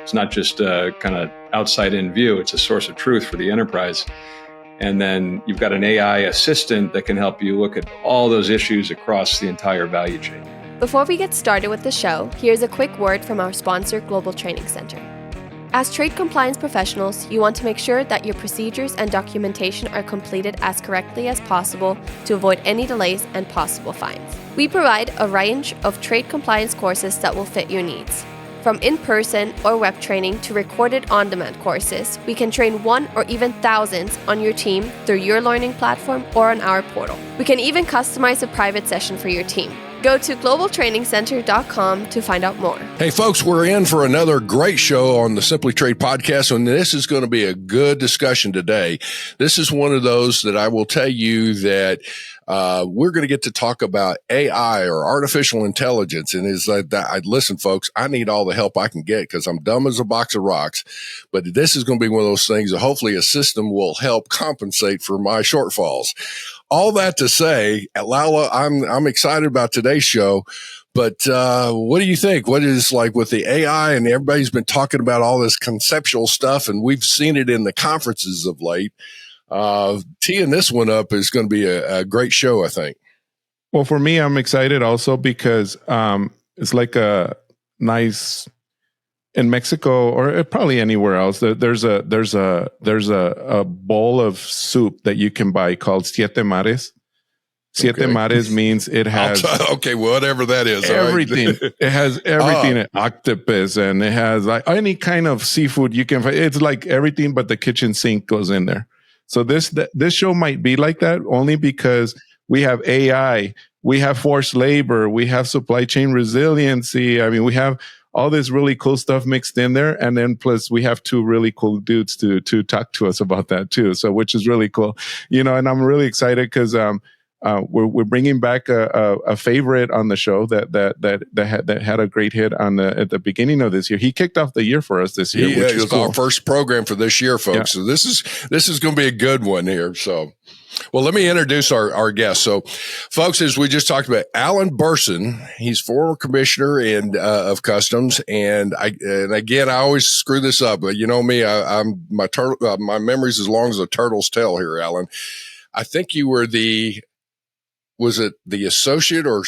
It's not just a kind of outside-in view. It's a source of truth for the enterprise. And then you've got an AI assistant that can help you look at all those issues across the entire value chain. Before we get started with the show, here's a quick word from our sponsor, Global Training Center. As trade compliance professionals, you want to make sure that your procedures and documentation are completed as correctly as possible to avoid any delays and possible fines. We provide a range of trade compliance courses that will fit your needs. From in-person or web training to recorded on-demand courses, we can train one or even thousands on your team through your learning platform or on our portal. We can even customize a private session for your team. Go to globaltrainingcenter.com to find out more. Hey, folks, we're in for another great show on the Simply Trade podcast, and this is going to be a good discussion today. This is one of those that I will tell you that we're going to get to talk about AI or artificial intelligence. And is that, listen, folks, I need all the help I can get because I'm dumb as a box of rocks. But this is going to be one of those things that hopefully a system will help compensate for my shortfalls. All that to say, Lala, I'm excited about today's show. But what do you think? What is like with the AI, and everybody's been talking about all this conceptual stuff, and we've seen it in the conferences of late. Teeing this one up is going to be a great show, I think. Well, for me, I'm excited also because it's like a nice in Mexico or probably anywhere else. There's a bowl of soup that you can buy called Siete Mares. Siete Mares means it has okay, whatever that is. Everything. Right. It has everything. Octopus, and it has like any kind of seafood you can find. It's like everything, but the kitchen sink goes in there. So this show might be like that only because we have AI, we have forced labor, we have supply chain resiliency. I mean, we have all this really cool stuff mixed in there, and then plus we have two really cool dudes to talk to us about that too. So which is really cool, and I'm really excited because we're bringing back a favorite on the show that had a great hit at the beginning of this year. He kicked off the year for us this year. Which was cool. Our first program for this year, folks. Yeah. So this is going to be a good one here. So, well, let me introduce our guest. So, folks, as we just talked about, Alan Bersin, he's former commissioner of customs, and again, I always screw this up, but you know me, my memory's as long as a turtle's tail here, Alan. I think you were was it the associate or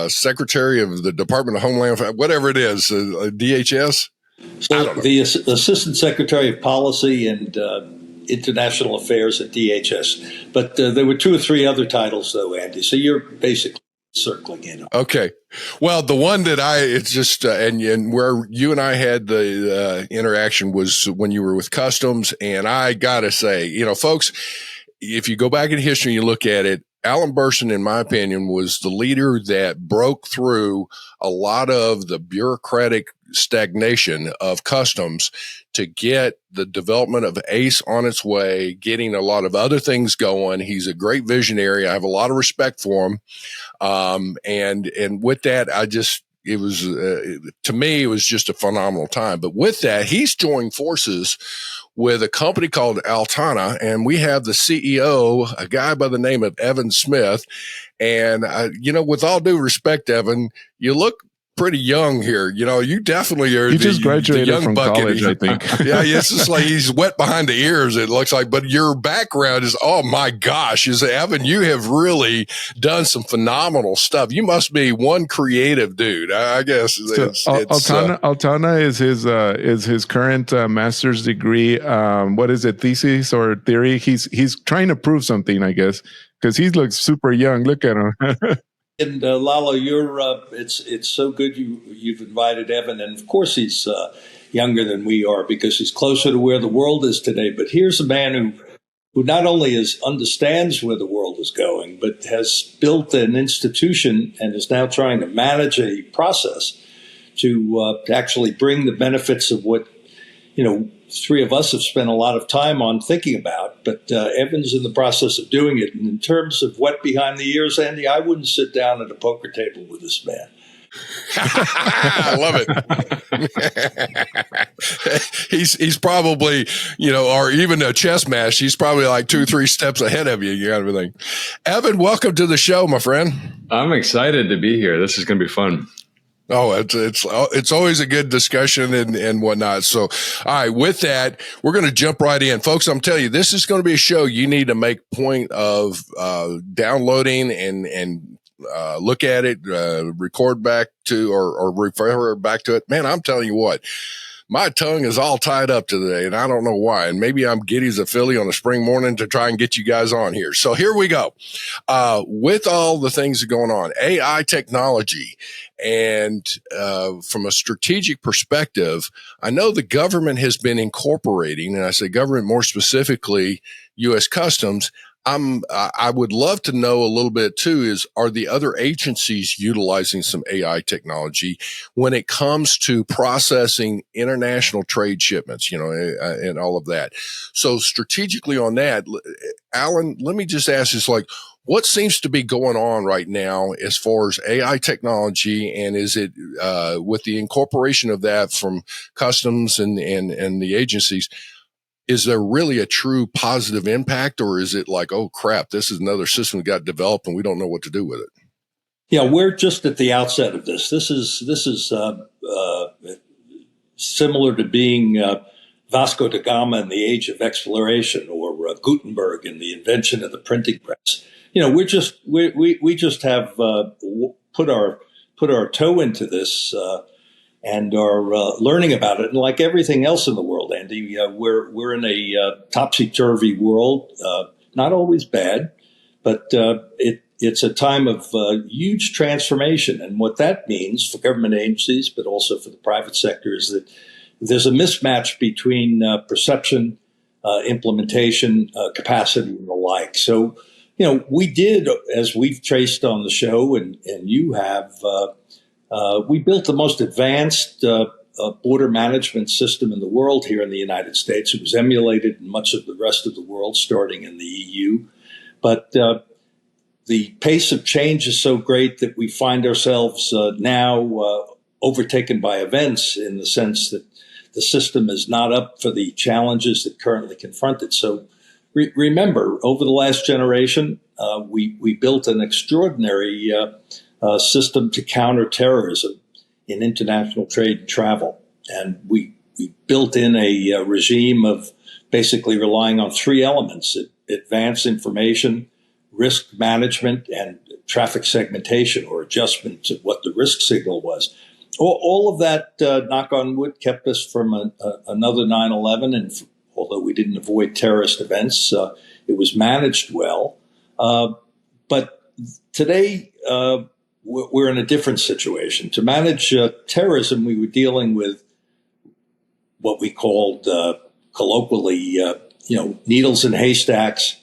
secretary of the Department of Homeland, whatever it is, DHS? So the assistant secretary of policy and international affairs at DHS. But there were two or three other titles, though, Andy. So you're basically circling in. Okay. Well, the one that it's just, and where you and I had the interaction was when you were with customs. And I got to say, folks, if you go back in history and you look at it, Alan Bersin, in my opinion, was the leader that broke through a lot of the bureaucratic stagnation of customs to get the development of ACE on its way, getting a lot of other things going. He's a great visionary. I have a lot of respect for him. And with that, it was, to me, it was just a phenomenal time. But with that, he's joined forces with a company called Altana, and we have the CEO, a guy by the name of Evan Smith. And, with all due respect, Evan, you look pretty young here. You definitely are. He just graduated young from bucket. college, I think. Yeah, it's just like he's wet behind the ears, it looks like. But your background is, oh my gosh, Evan, you have really done some phenomenal stuff. You must be one creative dude, I guess. Altana is his current master's degree. What is it, thesis or theory? He's trying to prove something, I guess, because he looks super young. Look at him. And Lalo, it's so good you've invited Evan, and of course he's younger than we are because he's closer to where the world is today. But here's a man who not only understands where the world is going, but has built an institution and is now trying to manage a process to actually bring the benefits of what three of us have spent a lot of time on thinking about, but Evan's in the process of doing it. And in terms of wet behind the ears, Andy, I wouldn't sit down at a poker table with this man. I love it. He's probably, or even a chess match, he's probably like 2-3 steps ahead of you. You got everything. Evan, welcome to the show, my friend. I'm excited to be here. This is going to be fun. Oh, it's always a good discussion and whatnot. So, all right, with that, we're going to jump right in, folks. I'm telling you, this is going to be a show you need to make point of downloading and look at it, record back to or refer back to it. Man, I'm telling you what. My tongue is all tied up today, and I don't know why. And maybe I'm giddy as a filly on a spring morning to try and get you guys on here. So here we go. With all the things going on, AI technology, and from a strategic perspective, I know the government has been incorporating, and I say government more specifically, U.S. Customs. I would love to know a little bit too, are the other agencies utilizing some AI technology when it comes to processing international trade shipments, and all of that. So strategically on that, Alan, let me just ask this, like, what seems to be going on right now as far as AI technology, and is it with the incorporation of that from customs and the agencies? Is there really a true positive impact, or is it like, oh crap, this is another system that got developed and we don't know what to do with it? Yeah, we're just at the outset of this. This is similar to being Vasco da Gama in the age of exploration, or Gutenberg in the invention of the printing press. We just have put our toe into this and are learning about it. And like everything else in the world, Andy, we're in a topsy-turvy world. Not always bad, but it's a time of huge transformation. And what that means for government agencies, but also for the private sector, is that there's a mismatch between perception, implementation, capacity, and the like. So, we did, as we've traced on the show, and you have, we built the most advanced border management system in the world here in the United States. It was emulated in much of the rest of the world, starting in the EU. But the pace of change is so great that we find ourselves now overtaken by events, in the sense that the system is not up for the challenges that currently confront it. So remember, over the last generation, we built an extraordinary system to counter terrorism in international trade and travel. And we built in a regime of basically relying on three elements: advanced information, risk management, and traffic segmentation, or adjustment to what the risk signal was. All of that, knock on wood, kept us from another 9/11. And although we didn't avoid terrorist events, it was managed well. But today, we're in a different situation. To manage terrorism, we were dealing with what we called colloquially, needles in haystacks,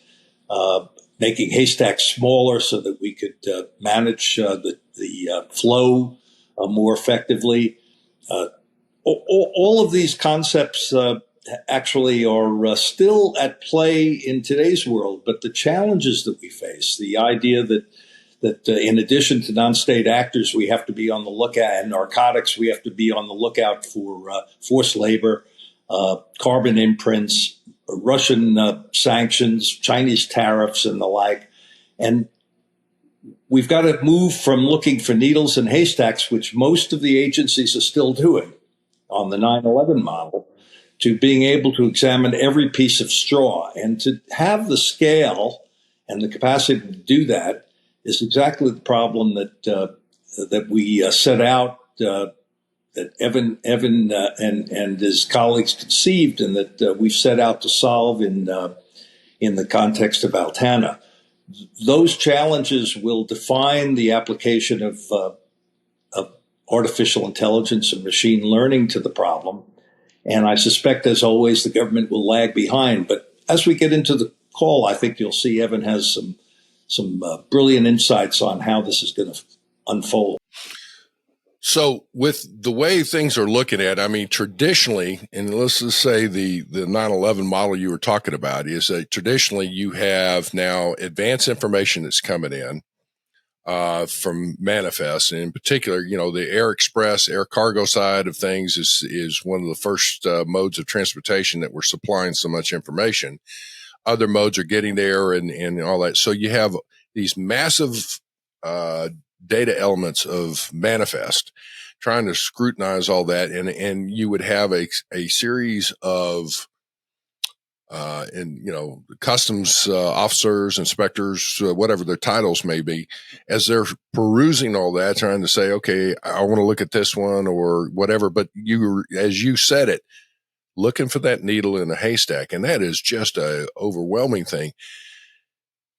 making haystacks smaller so that we could manage the flow more effectively. All of these concepts actually are still at play in today's world, but the challenges that we face, the idea that in addition to non-state actors, we have to be on the lookout, and narcotics, we have to be on the lookout for forced labor, carbon imprints, Russian sanctions, Chinese tariffs, and the like. And we've got to move from looking for needles in haystacks, which most of the agencies are still doing on the 9/11 model, to being able to examine every piece of straw. And to have the scale and the capacity to do that is exactly the problem that we set out, that Evan and his colleagues conceived, and that we've set out to solve in the context of Altana. Those challenges will define the application of artificial intelligence and machine learning to the problem. And I suspect, as always, the government will lag behind. But as we get into the call, I think you'll see Evan has some brilliant insights on how this is going to unfold. So with the way things are looking at, I mean, traditionally, and let's just say the 9/11 model you were talking about, is that traditionally you have now advanced information that's coming in from manifest. And in particular, the air express, air cargo side of things is one of the first modes of transportation that we're supplying so much information. Other modes are getting there and all that. So you have these massive data elements of manifest trying to scrutinize all that, and you would have a series of customs officers, inspectors, whatever their titles may be, as they're perusing all that, trying to say, okay, I want to look at this one or whatever. But as you said it, looking for that needle in a haystack, and that is just a overwhelming thing.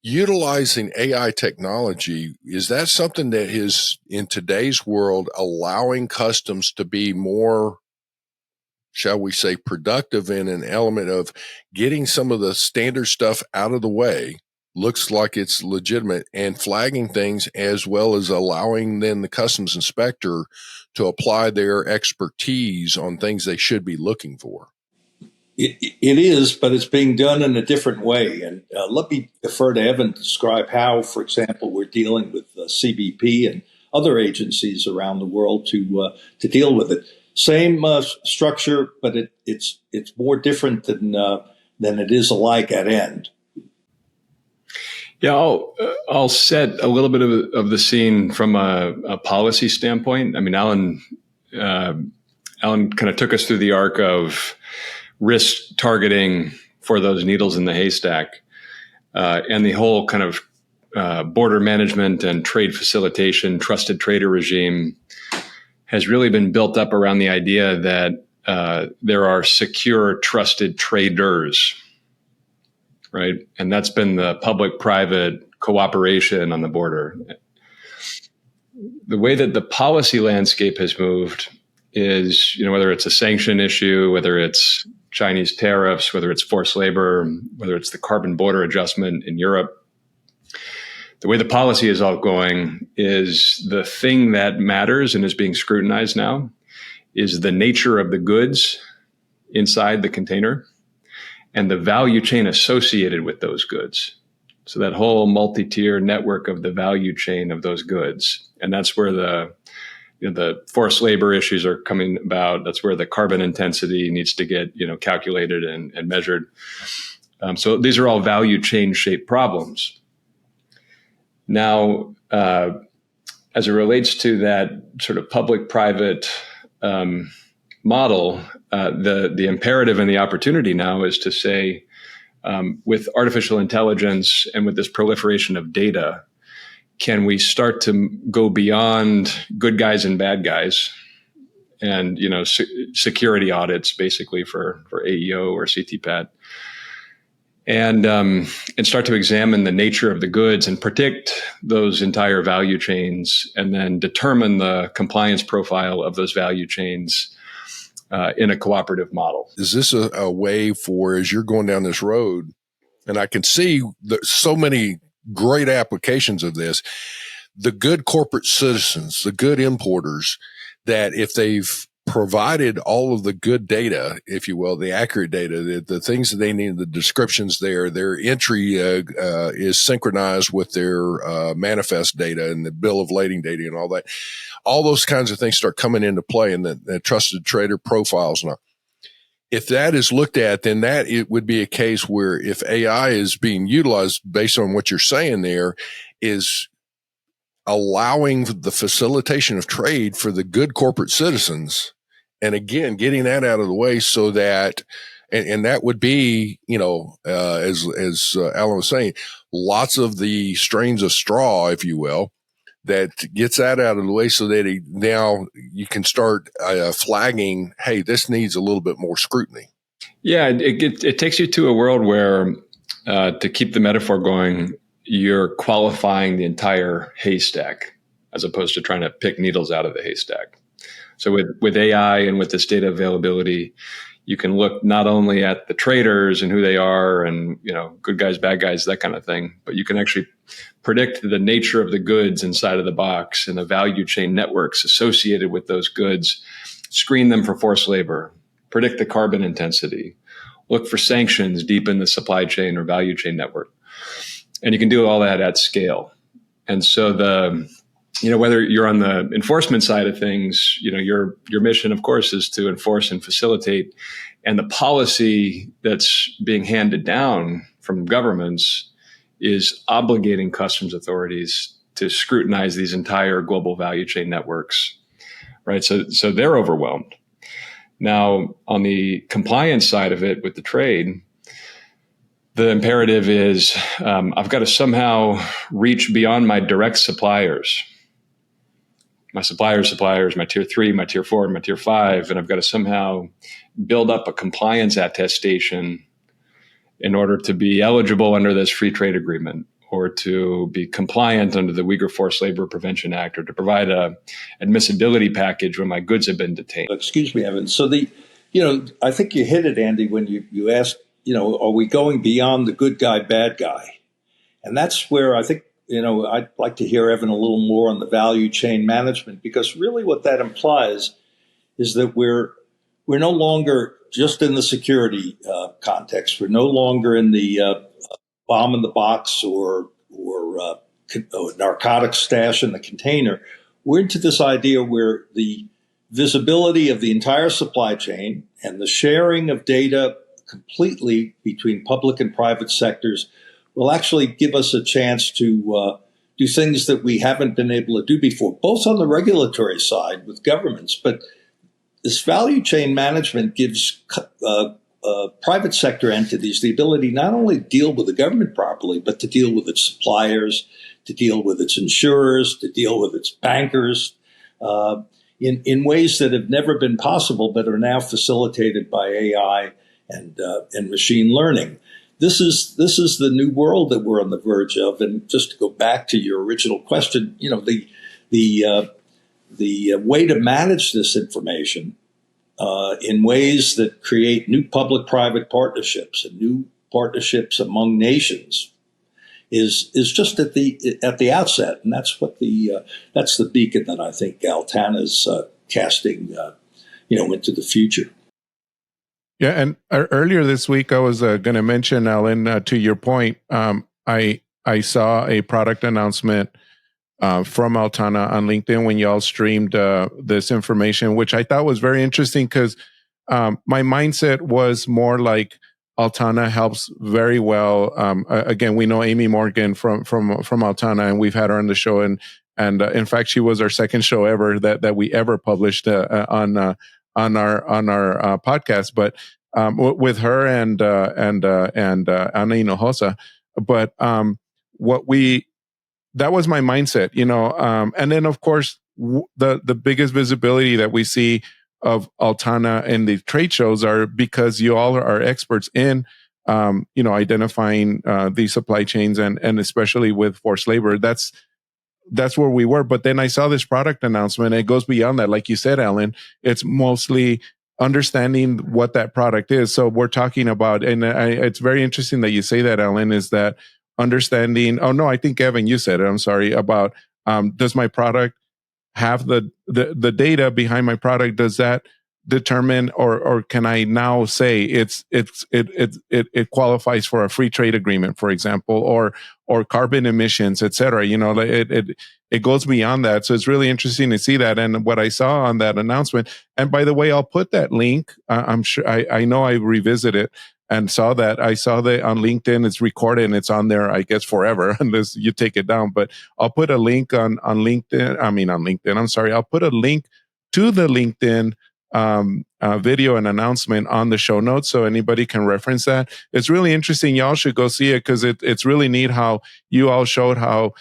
Utilizing AI technology, is that something that is in today's world allowing customs to be more, shall we say, productive in an element of getting some of the standard stuff out of the way, looks like it's legitimate, and flagging things, as well as allowing then the customs inspector to apply their expertise on things they should be looking for? It is, but it's being done in a different way. And let me defer to Evan to describe how, for example, we're dealing with CBP and other agencies around the world to deal with it. Same structure, but it's more different than it is alike at end. Yeah, I'll set a little bit of the scene from a policy standpoint. I mean, Alan kind of took us through the arc of risk targeting for those needles in the haystack, and the whole kind of border management and trade facilitation, trusted trader regime has really been built up around the idea that there are secure, trusted traders, right? And that's been the public-private cooperation on the border. The way that the policy landscape has moved is, whether it's a sanction issue, whether it's Chinese tariffs, whether it's forced labor, whether it's the carbon border adjustment in Europe, the way the policy is all going is the thing that matters and is being scrutinized now is the nature of the goods inside the container and the value chain associated with those goods. So that whole multi-tier network of the value chain of those goods. And that's where the forced labor issues are coming about. That's where the carbon intensity needs to get, calculated and measured. So these are all value chain shaped problems. Now, as it relates to that sort of public-private model, the imperative and the opportunity now is to say, with artificial intelligence and with this proliferation of data, can we start to go beyond good guys and bad guys and, security audits basically for AEO or CTPAT, and start to examine the nature of the goods and predict those entire value chains and then determine the compliance profile of those value chains in a cooperative model. Is this a way for, as you're going down this road, and I can see so many great applications of this, the good corporate citizens, the good importers, that if they've provided all of the good data, if you will, the accurate data, the things that they need, the descriptions there, their entry is synchronized with their manifest data and the bill of lading data and all that. All those kinds of things start coming into play in the trusted trader profiles. Now, if that is looked at, then it would be a case where if AI is being utilized based on what you're saying there, is allowing the facilitation of trade for the good corporate citizens. And again, getting that out of the way so that, and that would be, as Alan was saying, lots of the strains of straw, if you will, that gets that out of the way so that now you can start flagging, hey, this needs a little bit more scrutiny. Yeah, it takes you to a world where, to keep the metaphor going, you're qualifying the entire haystack as opposed to trying to pick needles out of the haystack. So with AI and with this data availability, you can look not only at the traders and who they are and, good guys, bad guys, that kind of thing, but you can actually predict the nature of the goods inside of the box and the value chain networks associated with those goods, screen them for forced labor, predict the carbon intensity, look for sanctions deep in the supply chain or value chain network. And you can do all that at scale. And so whether you're on the enforcement side of things, your mission, of course, is to enforce and facilitate. And the policy that's being handed down from governments is obligating customs authorities to scrutinize these entire global value chain networks right? So they're overwhelmed. Now, on the compliance side of it with the trade, the imperative is I've got to somehow reach beyond my direct suppliers, my suppliers, my tier 3, my tier 4, my tier 5, and I've got to somehow build up a compliance attestation in order to be eligible under this free trade agreement, or to be compliant under the Uyghur Forced Labor Prevention Act, or to provide a admissibility package when my goods have been detained. Excuse me, Evan. So I think you hit it, Andy, when you asked, are we going beyond the good guy, bad guy? And that's where I think, I'd like to hear Evan a little more on the value chain management, because really what that implies is that we're no longer just in the security context. We're no longer in the bomb in the box or narcotics stash in the container. We're into this idea where the visibility of the entire supply chain and the sharing of data completely between public and private sectors will actually give us a chance to do things that we haven't been able to do before, both on the regulatory side with governments. But this value chain management gives private sector entities the ability not only to deal with the government properly, but to deal with its suppliers, to deal with its insurers, to deal with its bankers, in ways that have never been possible, but are now facilitated by AI and machine learning. This is the new world that we're on the verge of. And just to go back to your original question, the way to manage this information in ways that create new public-private partnerships and new partnerships among nations is just at the outset, and that's what that's the beacon that I think Altana's casting, into the future. Yeah, and earlier this week I was going to mention, Alan, to your point, I saw a product announcement from Altana on LinkedIn when y'all streamed this information, which I thought was very interesting because my mindset was more like Altana helps very well. Again, we know Amy Morgan from Altana, and we've had her on the show, and in fact, she was our second show ever that we ever published on our podcast. But with her and Ana Hinojosa, but that was my mindset, and then of course the biggest visibility that we see of Altana in the trade shows are because you all are experts in, identifying these supply chains and especially with forced labor. That's where we were. But then I saw this product announcement. It goes beyond that. Like you said, Alan, it's mostly understanding what that product is. So we're talking about, and it's very interesting that you say that, Alan, is that understanding. Oh no, I think Evan, you said it. I'm sorry about, does my product have the data behind my product? Does that determine, or can I now say it qualifies for a free trade agreement, for example, or carbon emissions, et cetera? It goes beyond that. So it's really interesting to see that. And what I saw on that announcement, and by the way, I'll put that link. I'm sure I know I revisited and saw that. I saw that on LinkedIn. It's recorded and it's on there, I guess, forever unless you take it down. But I'll put a link on LinkedIn. I mean, on LinkedIn. I'm sorry. I'll put a link to the LinkedIn video and announcement on the show notes so anybody can reference that. It's really interesting. Y'all should go see it because it's really neat how you all showed how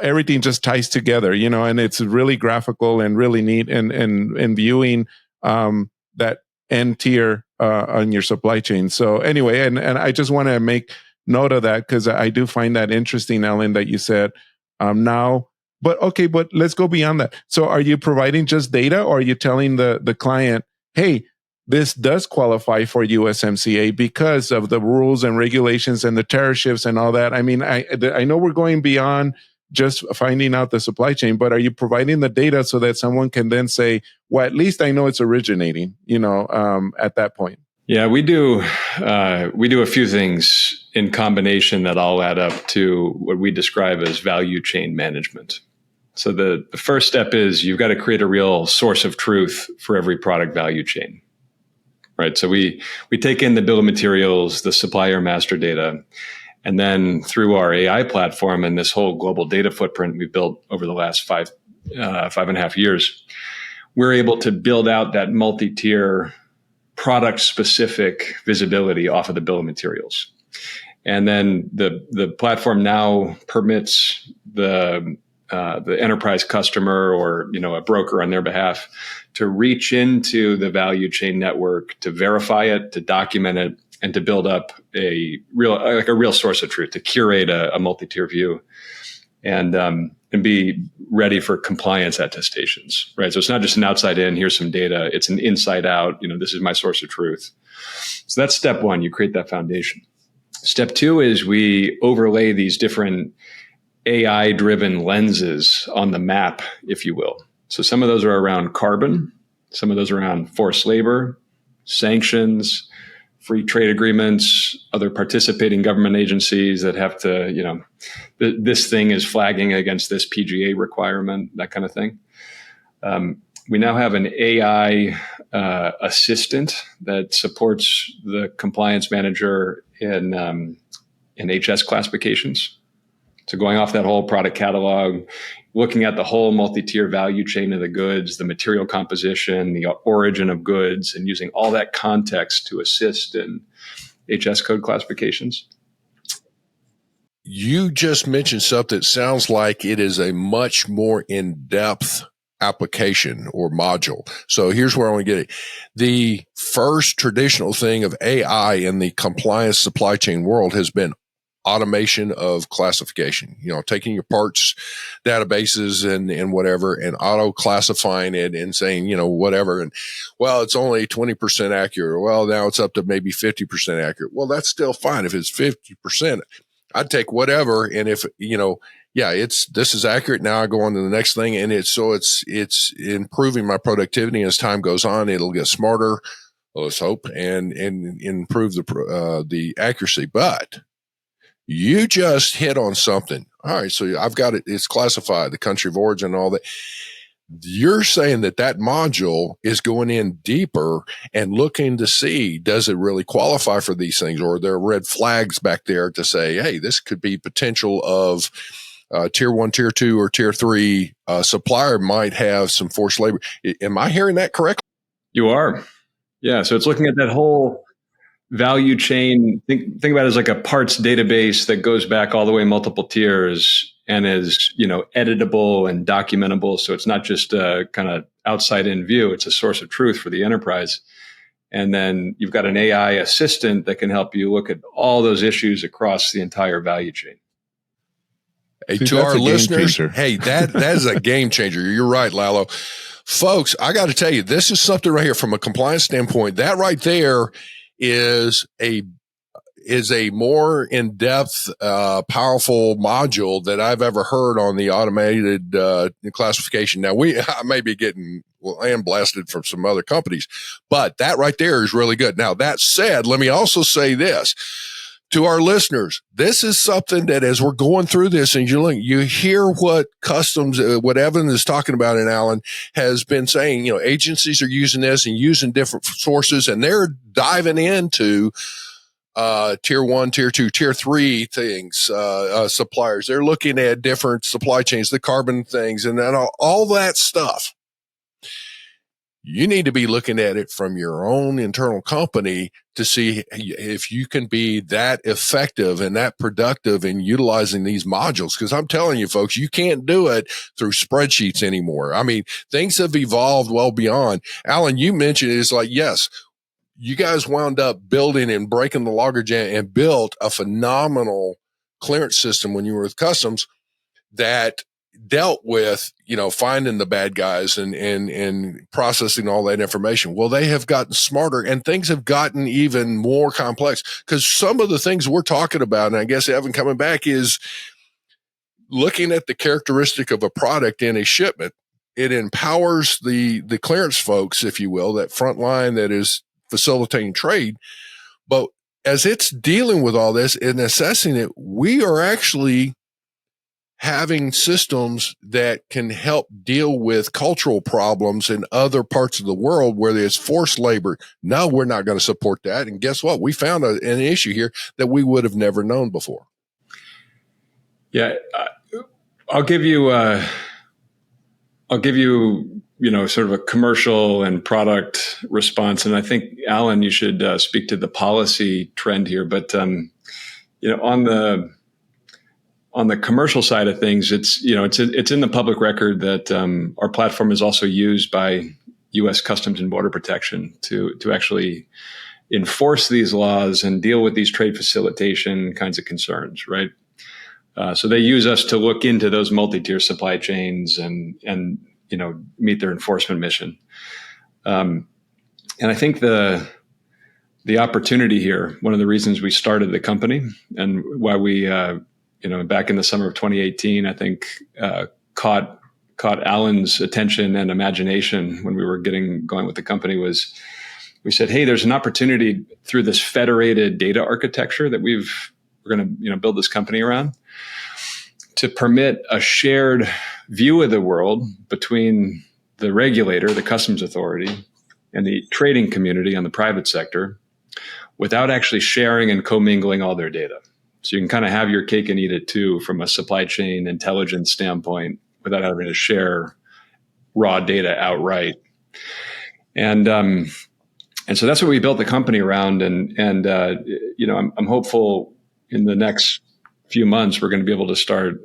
everything just ties together, and it's really graphical and really neat and viewing that end tier on your supply chain. So anyway, and I just want to make note of that because I do find that interesting, Ellen, that you said now. But okay, but let's go beyond that. So are you providing just data, or are you telling the client, hey, this does qualify for USMCA because of the rules and regulations and the tariff shifts and all that? I mean, I know we're going beyond just finding out the supply chain, but are you providing the data so that someone can then say, well, at least I know it's originating, at that point? Yeah, we do a few things in combination that all add up to what we describe as value chain management. So the first step is you've got to create a real source of truth for every product value chain, right? So we take in the bill of materials, the supplier master data, and then through our AI platform and this whole global data footprint we built over the last 5.5 years, we're able to build out that multi-tier product-specific visibility off of the bill of materials. And then the platform now permits the enterprise customer or a broker on their behalf to reach into the value chain network, to verify it, to document it, and to build up a real source of truth, to curate a multi-tier view, and be ready for compliance attestations, right? So it's not just an outside in, here's some data, it's an inside out, this is my source of truth. So that's step one, you create that foundation. Step two is we overlay these different AI-driven lenses on the map, if you will. So some of those are around carbon, some of those are around forced labor, sanctions, free trade agreements, other participating government agencies that have to, this thing is flagging against this PGA requirement, that kind of thing. We now have an AI assistant that supports the compliance manager in HS classifications. So going off that whole product catalog, looking at the whole multi-tier value chain of the goods, the material composition, the origin of goods, and using all that context to assist in HS code classifications. You just mentioned something that sounds like it is a much more in-depth application or module. So here's where I want to get it. The first traditional thing of AI in the compliance supply chain world has been automation of classification, taking your parts databases and whatever and auto classifying it and saying, whatever. And well, it's only 20% accurate. Well, now it's up to maybe 50% accurate. Well, that's still fine. If it's 50%, I'd take whatever. And if, this is accurate. Now I go on to the next thing. And it's improving my productivity. And as time goes on, it'll get smarter. Let's hope and improve the accuracy. But you just hit on something. All right. So I've got it. It's classified, the country of origin, all that. You're saying that module is going in deeper and looking to see, does it really qualify for these things? Or are there red flags back there to say, hey, this could be potential of tier 1, tier 2, or tier 3 supplier might have some forced labor. Am I hearing that correctly? You are. Yeah. So it's looking at that whole value chain. Think about it as like a parts database that goes back all the way multiple tiers and is, editable and documentable. So it's not just a kind of outside in view. It's a source of truth for the enterprise. And then you've got an AI assistant that can help you look at all those issues across the entire value chain. Hey, to our listeners, hey, that is a game changer. You're right, Lalo. Folks, I got to tell you, this is something right here from a compliance standpoint. That right there is a more in-depth, powerful module that I've ever heard on the automated classification. Now, I may be getting blasted from some other companies, but that right there is really good. Now, that said, let me also say this to our listeners. This is something that as we're going through this and you hear what customs, what Evan is talking about and Alan has been saying, agencies are using this and using different sources and they're diving into tier 1, tier 2, tier 3 things, suppliers. They're looking at different supply chains, the carbon things, and then all that stuff. You need to be looking at it from your own internal company to see if you can be that effective and that productive in utilizing these modules. Because I'm telling you, folks, you can't do it through spreadsheets anymore. I mean, things have evolved well beyond. Alan, you mentioned it's like, yes, you guys wound up building and breaking the logjam and built a phenomenal clearance system when you were with customs that dealt with, finding the bad guys and processing all that information. Well, they have gotten smarter and things have gotten even more complex because some of the things we're talking about, and I guess Evan coming back, is looking at the characteristic of a product in a shipment. It empowers the clearance folks, if you will, that front line that is facilitating trade. But as it's dealing with all this and assessing it, we are actually having systems that can help deal with cultural problems in other parts of the world where there's forced labor. No, we're not going to support that. And guess what? We found an issue here that we would have never known before. Yeah. I'll give you I'll give you, sort of a commercial and product response. And I think, Alan, you should speak to the policy trend here. But, on the commercial side of things, it's in the public record that our platform is also used by U.S. Customs and Border Protection to actually enforce these laws and deal with these trade facilitation kinds of concerns, right? So they use us to look into those multi-tier supply chains and meet their enforcement mission. And I think the opportunity here, one of the reasons we started the company and why we, back in the summer of 2018, I think caught Alan's attention and imagination when we were getting going with the company was we said, hey, there's an opportunity through this federated data architecture that we're going to build this company around to permit a shared view of the world between the regulator, the customs authority, and the trading community on the private sector without actually sharing and commingling all their data. So you can kind of have your cake and eat it too from a supply chain intelligence standpoint without having to share raw data outright. And so that's what we built the company around. And I'm hopeful in the next few months, we're going to be able to start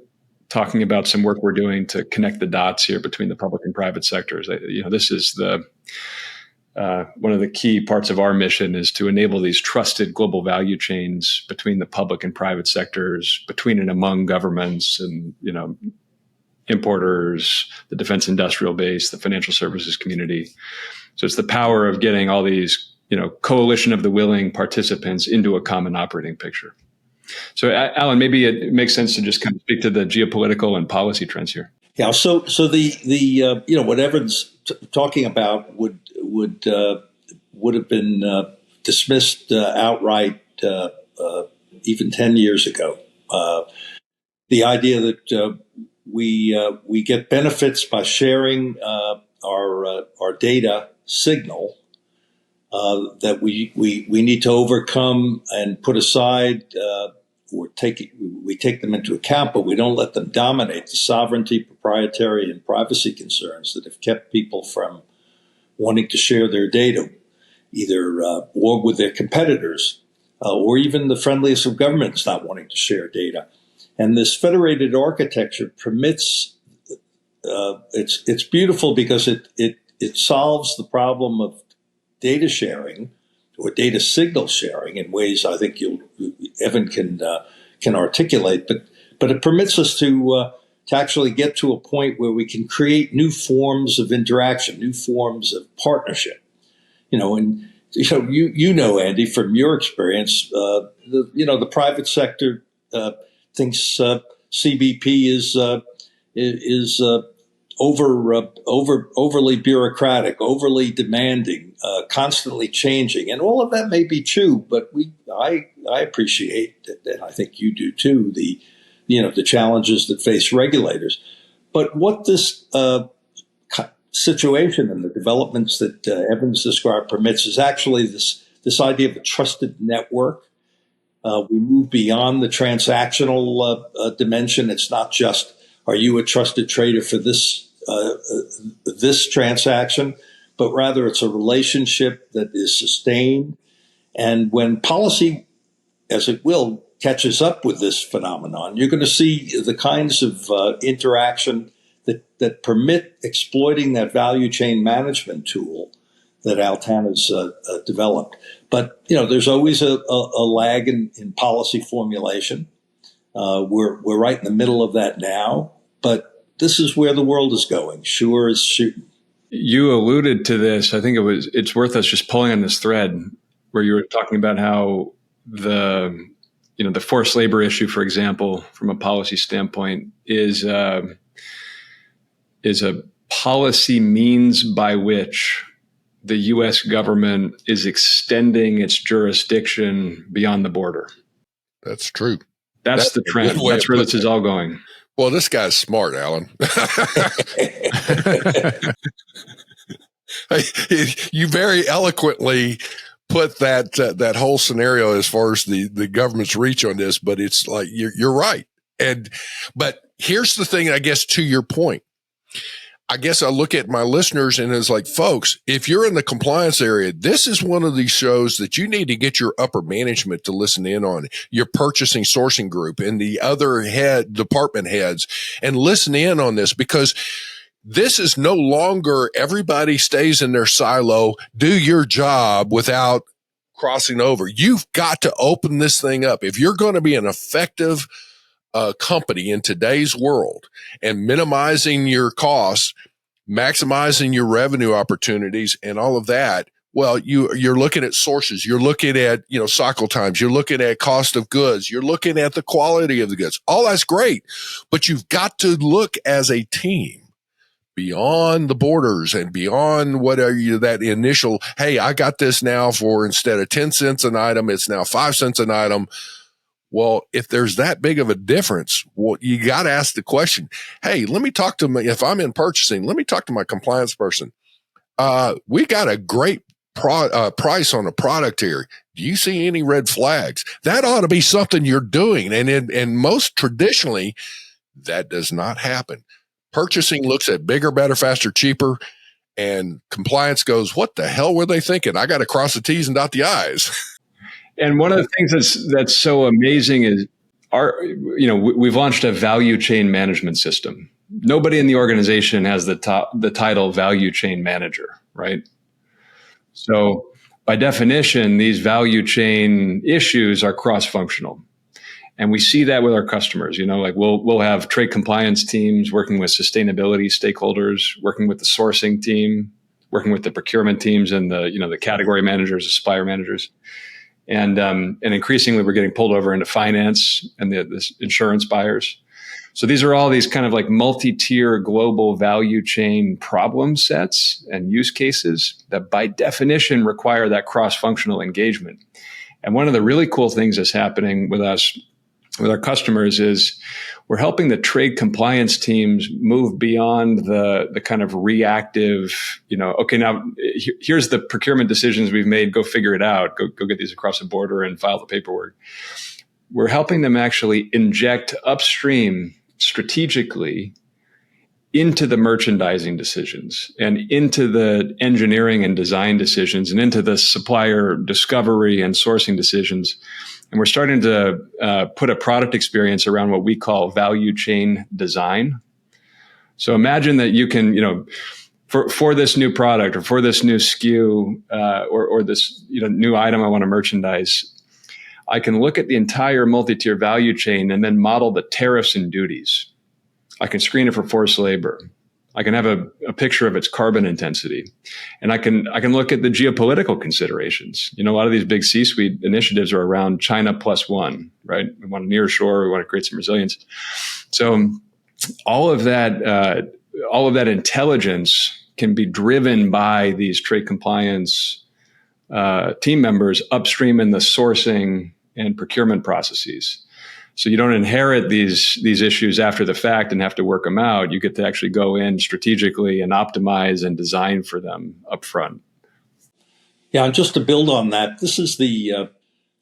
talking about some work we're doing to connect the dots here between the public and private sectors. This is one of the key parts of our mission is to enable these trusted global value chains between the public and private sectors, between and among governments and, importers, the defense industrial base, the financial services community. So it's the power of getting all these, coalition of the willing participants into a common operating picture. So, Alan, maybe it makes sense to just kind of speak to the geopolitical and policy trends here. Yeah. So the what Evan's talking about would have been dismissed outright even 10 years ago. The idea that we get benefits by sharing our data signal that we need to overcome and put aside. We take them into account, but we don't let them dominate the sovereignty, proprietary, and privacy concerns that have kept people from wanting to share their data, either or with their competitors, or even the friendliest of governments not wanting to share data. And this federated architecture permits. It's beautiful because it solves the problem of data sharing or data signal sharing in ways I think Evan can articulate, but it permits us to actually get to a point where we can create new forms of interaction, new forms of partnership. And Andy, from your experience, the private sector thinks CBP is overly bureaucratic, overly demanding, constantly changing, and all of that may be true. But I appreciate that, and I think you do too. The challenges that face regulators, but what this situation and the developments that Evans described permits is actually this idea of a trusted network. We move beyond the transactional dimension. It's not just, are you a trusted trader for this transaction, but rather it's a relationship that is sustained. And when policy, as it will, catches up with this phenomenon, you're going to see the kinds of interaction that permit exploiting that value chain management tool that Altana's developed. But there's always a lag in policy formulation. We're right in the middle of that now, but this is where the world is going. Sure as shooting. You alluded to this. I think it's worth us just pulling on this thread where you were talking about how the forced labor issue, for example, from a policy standpoint, is a policy means by which the U.S. government is extending its jurisdiction beyond the border. That's true. That's the trend. That's where this is all going. Well, this guy's smart, Alan. You very eloquently put that whole scenario as far as the government's reach on this, but it's like you're right. But here's the thing, I guess, to your point. I guess I look at my listeners and it's like, folks, if you're in the compliance area, this is one of these shows that you need to get your upper management to listen in on, your purchasing sourcing group and the other department heads, and listen in on this, because this is no longer everybody stays in their silo, do your job without crossing over. You've got to open this thing up. If you're going to be an effective company in today's world and minimizing your costs, maximizing your revenue opportunities and all of that, well, you're looking at sources, you're looking at, cycle times, you're looking at cost of goods, you're looking at the quality of the goods. All that's great, but you've got to look as a team beyond the borders and beyond that initial, hey, I got this now for, instead of 10 cents an item, it's now 5 cents an item. Well, if there's that big of a difference, well, you got to ask the question, hey, let me talk to if I'm in purchasing, let me talk to my compliance person. We got a great price on a product here. Do you see any red flags? That ought to be something you're doing. And most traditionally, that does not happen. Purchasing looks at bigger, better, faster, cheaper, and compliance goes, what the hell were they thinking? I got to cross the T's and dot the I's. And one of the things that's so amazing is we've launched a value chain management system. Nobody in the organization has the title value chain manager, right? So by definition, these value chain issues are cross-functional. And we see that with our customers, we'll have trade compliance teams working with sustainability stakeholders, working with the sourcing team, working with the procurement teams and the category managers, the supplier managers. And increasingly we're getting pulled over into finance and the insurance buyers. So these are all these kind of like multi-tier global value chain problem sets and use cases that by definition require that cross-functional engagement. And one of the really cool things that's happening with us, with our customers, is we're helping the trade compliance teams move beyond the kind of reactive, okay, now here's the procurement decisions we've made, go figure it out, go get these across the border and file the paperwork. We're helping them actually inject upstream strategically into the merchandising decisions and into the engineering and design decisions and into the supplier discovery and sourcing decisions. And we're starting to put a product experience around what we call value chain design. So imagine that you can, for this new product or for this new SKU or this new item I want to merchandise, I can look at the entire multi-tier value chain and then model the tariffs and duties. I can screen it for forced labor. I can have a picture of its carbon intensity, and I can look at the geopolitical considerations. A lot of these big C-suite initiatives are around China +1, right? We want to nearshore, we want to create some resilience. So all of that intelligence can be driven by these trade compliance team members upstream in the sourcing and procurement processes. So you don't inherit these issues after the fact and have to work them out. You get to actually go in strategically and optimize and design for them up front. Yeah, and just to build on that, this is the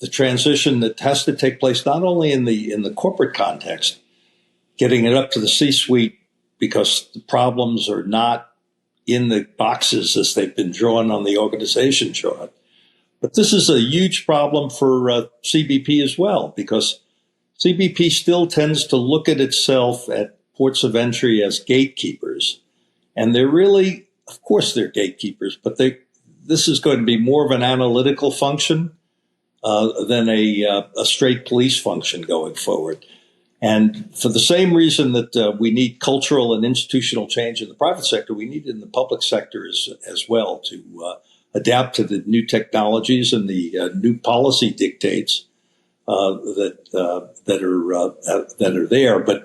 transition that has to take place not only in the corporate context, getting it up to the C-suite, because the problems are not in the boxes as they've been drawn on the organization chart, but this is a huge problem for CBP as well, because CBP still tends to look at itself at ports of entry as gatekeepers. And they're really, of course, they're gatekeepers, but this is going to be more of an analytical function than a straight police function going forward. And for the same reason that we need cultural and institutional change in the private sector, we need it in the public sector as well to adapt to the new technologies and the new policy dictates that are there. But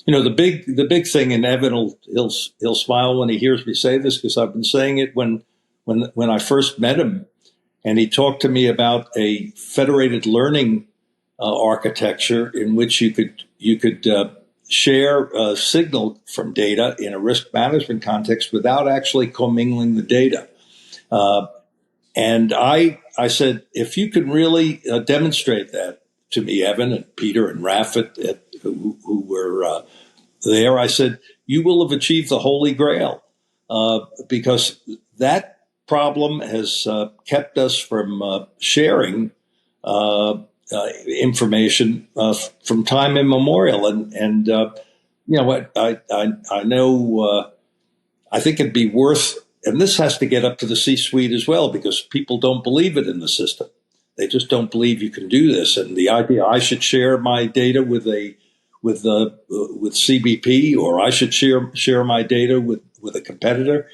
the big thing, and Evan he'll smile when he hears me say this, because I've been saying it when I first met him, and he talked to me about a federated learning architecture in which you could share a signal from data in a risk management context without actually commingling the data. And I said, if you can really demonstrate that to me, Evan and Peter and Rafat, who were there, I said, you will have achieved the holy grail, because that problem has kept us from sharing information from time immemorial. And you know what? I know. I think it'd be worth, and this has to get up to the C-suite as well, because people don't believe it in the system. They just don't believe you can do this. And the idea I should share my data with CBP, or I should share my data with a competitor,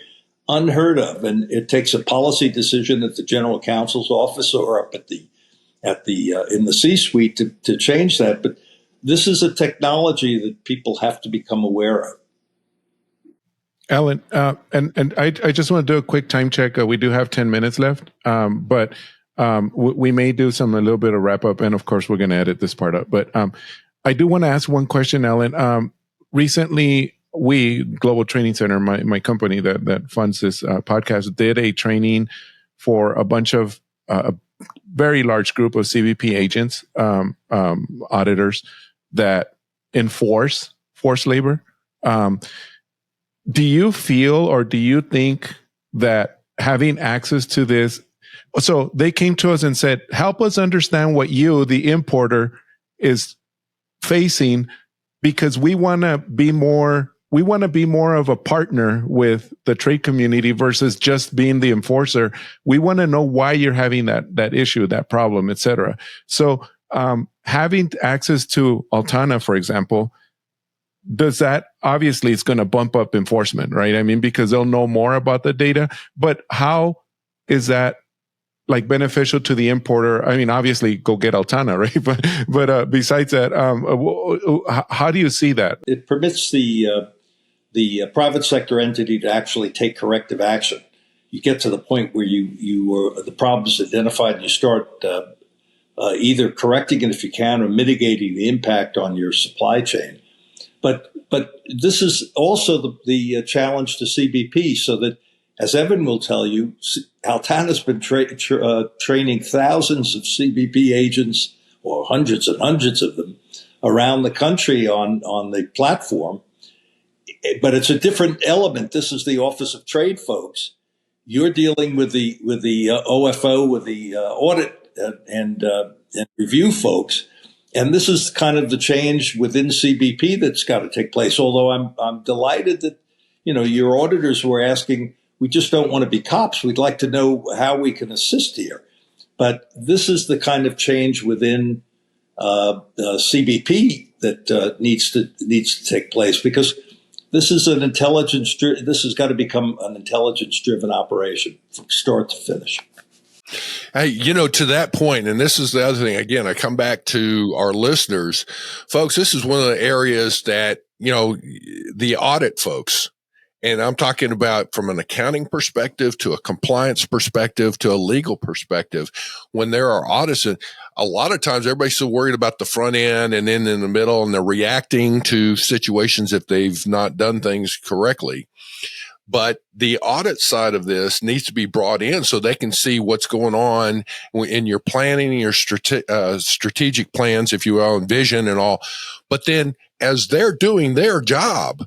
unheard of. And it takes a policy decision at the general counsel's office or up at the in the C-suite to change that. But this is a technology that people have to become aware of. Alan, and I just want to do a quick time check. We do have 10 minutes left, but we may do a little bit of wrap up, and of course we're going to edit this part up. But I do want to ask one question, Alan. Recently, we, Global Training Center, my company that funds this podcast, did a training for a bunch of a very large group of CBP agents, auditors that enforce forced labor. Do you feel, or do you think that having access to this, so they came to us and said, help us understand what you, the importer, is facing, because we want to be more of a partner with the trade community versus just being the enforcer. We want to know why you're having that issue, that problem, et cetera. So having access to Altana, for example, does that, obviously it's going to bump up enforcement, right? I mean, because they'll know more about the data, but how is that like beneficial to the importer? I mean, obviously go get Altana, right? But besides that, how do you see that? It permits the private sector entity to actually take corrective action. You get to the point where the problem is identified, and you start either correcting it if you can, or mitigating the impact on your supply chain. But this is also the challenge to CBP, so that, as Evan will tell you, Altana's been training thousands of CBP agents, or hundreds and hundreds of them, around the country on the platform. But it's a different element. This is the Office of Trade folks. You're dealing with the OFO, with the audit and review folks. And this is kind of the change within CBP that's got to take place. Although I'm delighted that, your auditors were asking, we just don't want to be cops. We'd like to know how we can assist here. But this is the kind of change within CBP that needs to take place, because this is this has got to become an intelligence-driven operation from start to finish. Hey, to that point, and this is the other thing, again, I come back to our listeners, folks, this is one of the areas that, the audit folks, and I'm talking about from an accounting perspective to a compliance perspective to a legal perspective, when there are audits, and a lot of times everybody's so worried about the front end and then in the middle, and they're reacting to situations if they've not done things correctly. But the audit side of this needs to be brought in so they can see what's going on in your planning, your strategic plans, if you will, and vision and all. But then as they're doing their job,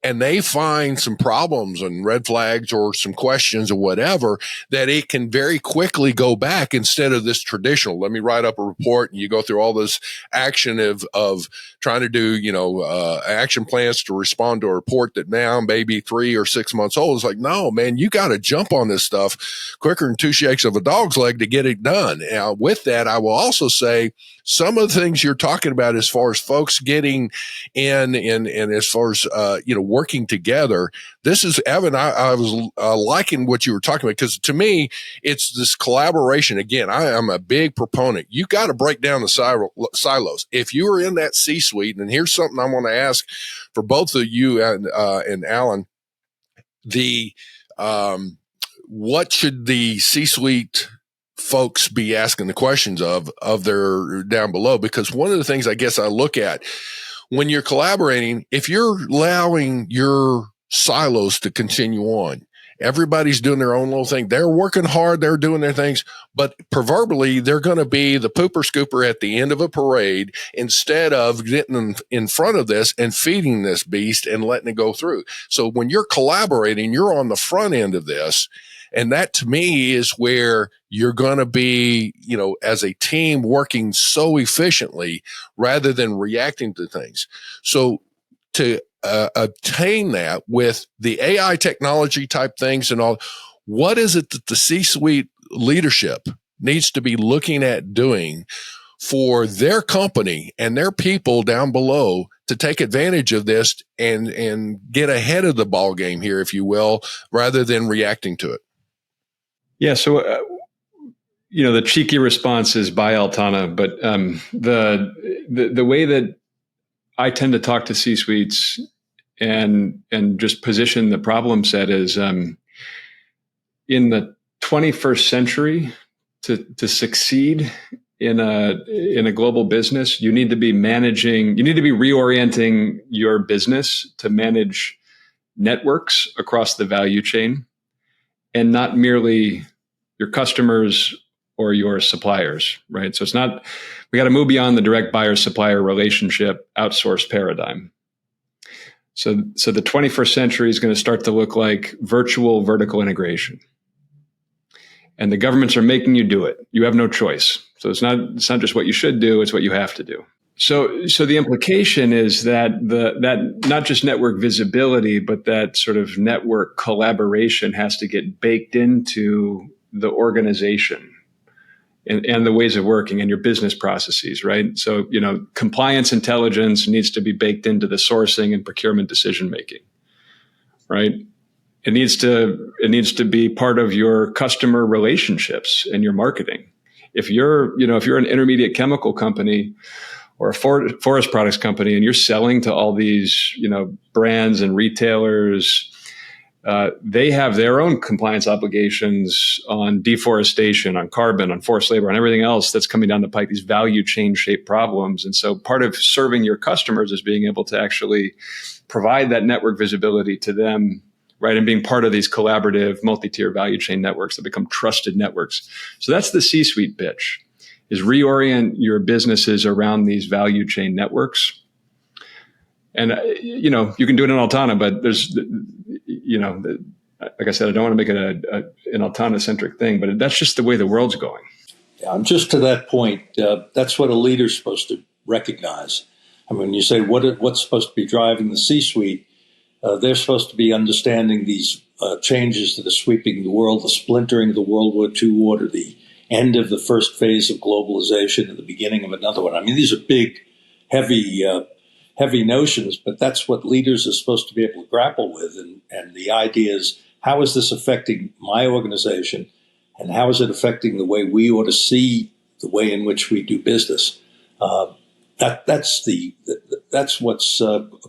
and they find some problems and red flags or some questions or whatever, that it can very quickly go back, instead of this traditional, let me write up a report, and you go through all this action of trying to do, action plans to respond to a report that now maybe 3 or 6 months old. It's like, no, man, you got to jump on this stuff quicker than 2 shakes of a dog's leg to get it done. Now, with that, I will also say some of the things you're talking about as far as folks getting in and as far as, working together. This is, Evan, I was liking what you were talking about, because to me, it's this collaboration. Again, I am a big proponent. You got to break down the silos. If you are in that C-suite, and here's something I want to ask for both of you and Alan, what should the C-suite folks be asking the questions of their down below? Because one of the things I guess I look at when you're collaborating, if you're allowing your silos to continue on Everybody's doing their own little thing. They're working hard. They're doing their things, but proverbially, they're going to be the pooper scooper at the end of a parade instead of getting in front of this and feeding this beast and letting it go through. So when you're collaborating, you're on the front end of this. And that to me is where you're going to be, as a team working so efficiently rather than reacting to things. So to obtain that with the AI technology type things and all, what is it that the C-suite leadership needs to be looking at doing for their company and their people down below to take advantage of this and get ahead of the ball game here, if you will, rather than reacting to it? Yeah. So, the cheeky response is buy Altana, but the way that I tend to talk to C-suites and just position the problem set is in the 21st century to succeed in a global business, you need to be reorienting your business to manage networks across the value chain and not merely your customers or your suppliers, right? So we got to move beyond the direct buyer-supplier relationship outsource paradigm. So the 21st century is going to start to look like virtual vertical integration. And the governments are making you do it. You have no choice. So it's not just what you should do, it's what you have to do. So the implication is that that not just network visibility, but that sort of network collaboration has to get baked into the organization and the ways of working and your business processes, right? So, compliance intelligence needs to be baked into the sourcing and procurement decision making, right? It needs to be part of your customer relationships and your marketing. If you're an intermediate chemical company or a forest products company and you're selling to all these, brands and retailers, they have their own compliance obligations on deforestation, on carbon, on forced labor, on everything else that's coming down the pike, these value chain shaped problems. And so part of serving your customers is being able to actually provide that network visibility to them, right? And being part of these collaborative multi-tier value chain networks that become trusted networks. So that's the C-suite pitch, is reorient your businesses around these value chain networks. And, you can do it in Altana, but there's, like I said, I don't want to make it an Altana-centric thing, but that's just the way the world's going. Yeah, just to that point, that's what a leader's supposed to recognize. I mean, when you say what's supposed to be driving the C-suite, they're supposed to be understanding these changes that are sweeping the world, the splintering of the World War II order, the end of the first phase of globalization and the beginning of another one. I mean, these are big, heavy notions, but that's what leaders are supposed to be able to grapple with. And the idea is, how is this affecting my organization? And how is it affecting the way we ought to see the way in which we do business? That's what's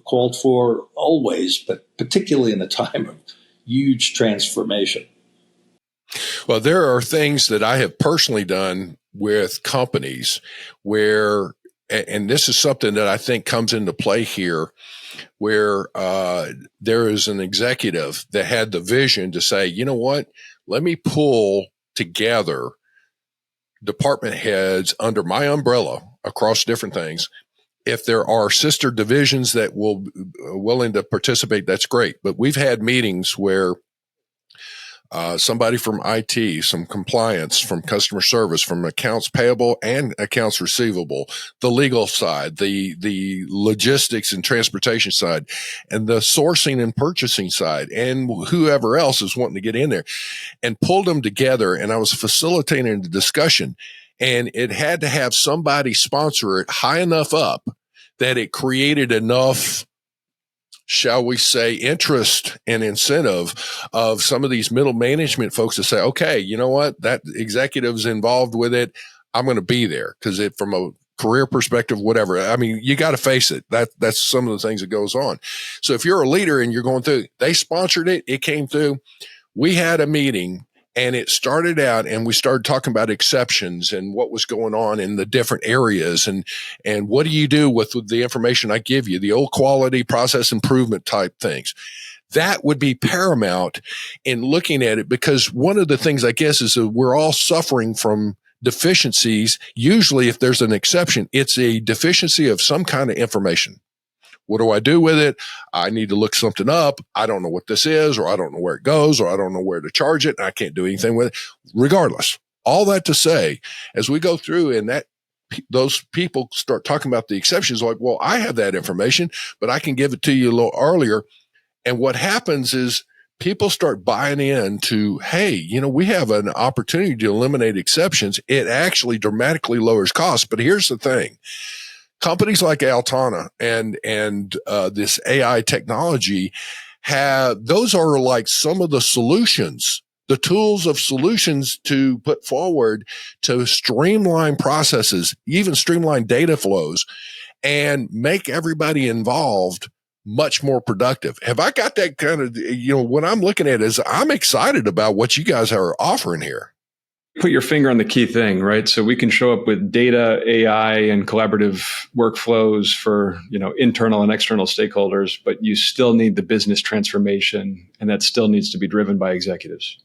called for always, but particularly in a time of huge transformation. Well, there are things that I have personally done with companies where, and this is something that I think comes into play here, where there is an executive that had the vision to say, you know what, let me pull together department heads under my umbrella across different things. If there are sister divisions that will willing to participate, that's great. But we've had meetings where somebody from IT, some compliance, from customer service, from accounts payable and accounts receivable, the legal side, the logistics and transportation side, and the sourcing and purchasing side, and whoever else is wanting to get in there, and pulled them together. And I was facilitating the discussion, and it had to have somebody sponsor it high enough up that it created enough, shall we say, interest and incentive of some of these middle management folks to say, okay, you know what, that executive's involved with it, I'm going to be there, because it, from a career perspective, whatever. I mean, you got to face it. That's some of the things that goes on. So if you're a leader and you're going through, they sponsored it, it came through. We had a meeting, and it started out, and we started talking about exceptions and what was going on in the different areas, and what do you do with the information I give you, the old quality process improvement type things. That would be paramount in looking at it, because one of the things, I guess, is that we're all suffering from deficiencies. Usually, if there's an exception, it's a deficiency of some kind of information. What do I do with it? I need to look something up. I don't know what this is, or I don't know where it goes, or I don't know where to charge it, and I can't do anything with it. Regardless, all that to say, as we go through and those people start talking about the exceptions, like, well, I have that information, but I can give it to you a little earlier. And what happens is people start buying into, hey, we have an opportunity to eliminate exceptions. It actually dramatically lowers costs. But here's the thing. Companies like Altana and this AI technology those are like some of the solutions, the tools of solutions to put forward to streamline processes, even streamline data flows, and make everybody involved much more productive. Have I got that kind of, what I'm looking at is I'm excited about what you guys are offering here. Put your finger on the key thing, right? So we can show up with data, AI, and collaborative workflows for, internal and external stakeholders, but you still need the business transformation, and that still needs to be driven by executives.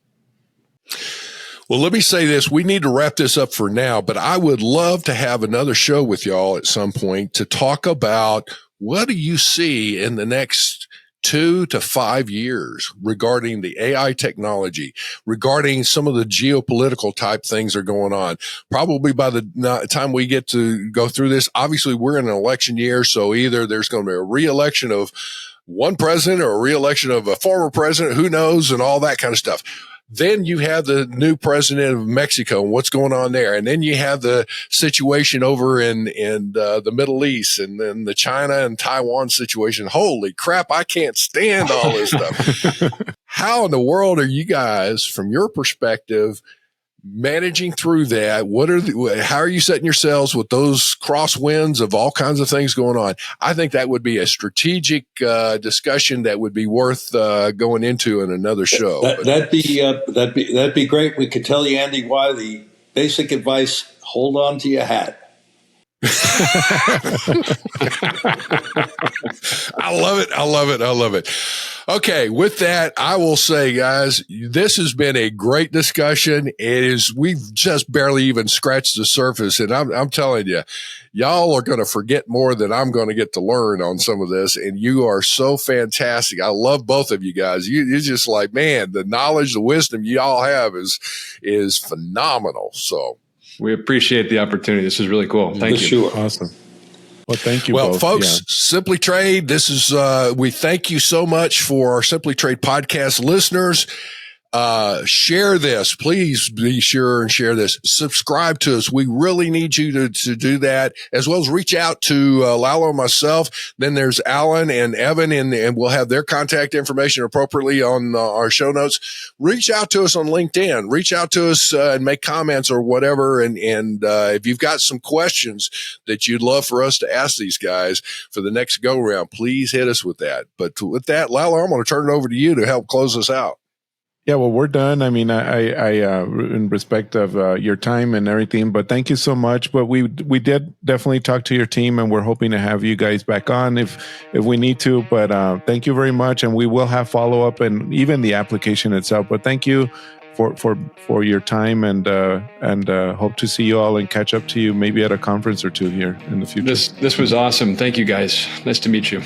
Well, let me say this. We need to wrap this up for now, but I would love to have another show with y'all at some point to talk about what do you see in the next 2 to 5 years regarding the AI technology, regarding some of the geopolitical type things that are going on. Probably by the time we get to go through this, obviously we're in an election year, so either there's going to be a re-election of one president or a re-election of a former president, who knows, and all that kind of stuff. Then you have the new president of Mexico and what's going on there. And then you have the situation over in the Middle East, and then the China and Taiwan situation. Holy crap, I can't stand all this stuff. How in the world are you guys, from your perspective, managing through that? How are you setting yourselves with those crosswinds of all kinds of things going on? I think that would be a strategic discussion that would be worth going into in another show. That'd be great. We could tell you, Andy, why the basic advice: hold on to your hat. I love it. Okay, with that, I will say, guys, this has been a great discussion. We've just barely even scratched the surface, and I'm telling you, y'all are going to forget more than I'm going to get to learn on some of this, and you are so fantastic. I love both of you guys. You're just like, man, the knowledge, the wisdom you all have is phenomenal. So we appreciate the opportunity. This is really cool. Thank you. Sure. Awesome. Well, thank you. Well, both. folks, Simply Trade, this is, we thank you so much for our Simply Trade podcast listeners. Share this. Please be sure and share this. Subscribe to us. We really need you to do that, as well as reach out to Lalo and myself. Then there's Alan and Evan, and we'll have their contact information appropriately on our show notes. Reach out to us on LinkedIn. Reach out to us and make comments or whatever. And if you've got some questions that you'd love for us to ask these guys for the next go round, please hit us with that. But with that, Lalo, I'm going to turn it over to you to help close us out. Yeah, well, we're done. I mean, I in respect of your time and everything, but thank you so much. But we did definitely talk to your team, and we're hoping to have you guys back on if we need to. But thank you very much, and we will have follow up and even the application itself. But thank you for your time, and hope to see you all and catch up to you maybe at a conference or two here in the future. This was awesome. Thank you, guys. Nice to meet you.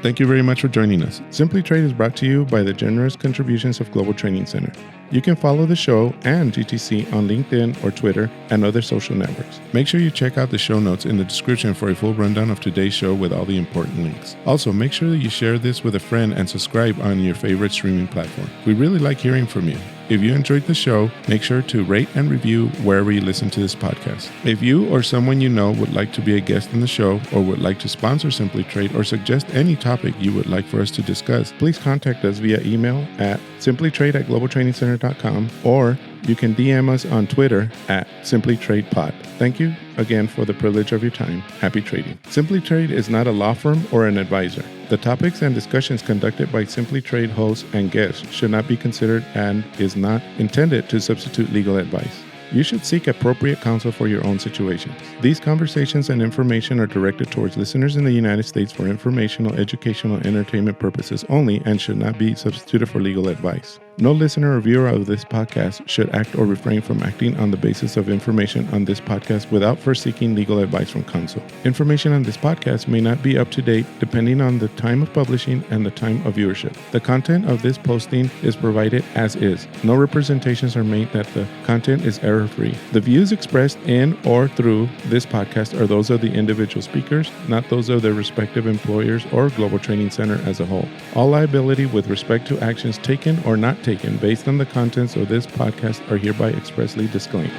Thank you very much for joining us. Simply Trade is brought to you by the generous contributions of Global Training Center. You can follow the show and GTC on LinkedIn or Twitter and other social networks. Make sure you check out the show notes in the description for a full rundown of today's show with all the important links. Also, make sure that you share this with a friend and subscribe on your favorite streaming platform. We really like hearing from you. If you enjoyed the show, make sure to rate and review wherever you listen to this podcast. If you or someone you know would like to be a guest on the show, or would like to sponsor Simply Trade, or suggest any topic you would like for us to discuss, please contact us via email at simplytrade@globaltrainingcenter.com, or you can DM us on Twitter at simplytradepod. Thank you again for the privilege of your time. Happy trading. Simply Trade is not a law firm or an advisor. The topics and discussions conducted by Simply Trade hosts and guests should not be considered and is not intended to substitute legal advice. you should seek appropriate counsel for your own situation. These conversations and information are directed towards listeners in the United States for informational, educational, and entertainment purposes only and should not be substituted for legal advice. No listener or viewer of this podcast should act or refrain from acting on the basis of information on this podcast without first seeking legal advice from counsel. Information on this podcast may not be up to date depending on the time of publishing and the time of viewership. The content of this posting is provided as is. No representations are made that the content is error-free. The views expressed in or through this podcast are those of the individual speakers, not those of their respective employers or Global Training Center as a whole. All liability with respect to actions taken or not taken based on the contents of this podcast are hereby expressly disclaimed.